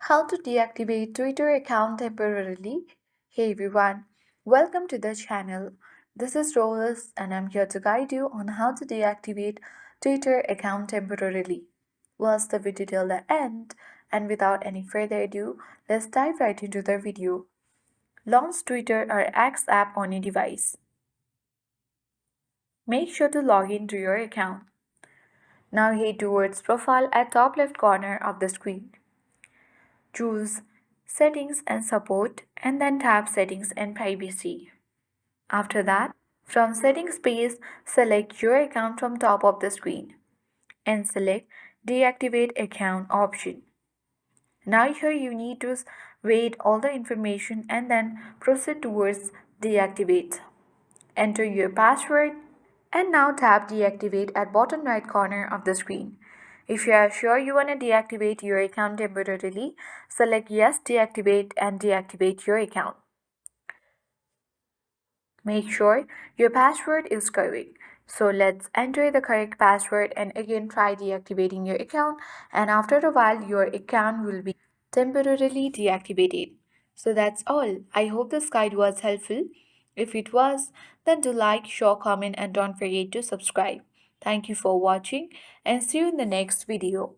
How to deactivate Twitter account temporarily. Hey everyone, welcome to the channel. This is Rose and I'm here to guide you on how to deactivate Twitter account temporarily. Watch the video till the end, and without any further ado, let's dive right into the video. Launch Twitter or X app on your device. Make sure to log in to your account. Now head towards profile at top left corner of the screen. Choose Settings and Support and then tap Settings and Privacy. After that, from Settings page, select your account from top of the screen and select Deactivate Account option. Now here you need to read all the information and then proceed towards Deactivate. Enter your password and now tap Deactivate at bottom right corner of the screen. If you are sure you want to deactivate your account temporarily, select Yes, Deactivate and deactivate your account. Make sure your password is correct. So let's enter the correct password and again try deactivating your account, and after a while your account will be temporarily deactivated. So that's all. I hope this guide was helpful. If it was, then do like, share, comment and don't forget to subscribe. Thank you for watching and see you in the next video.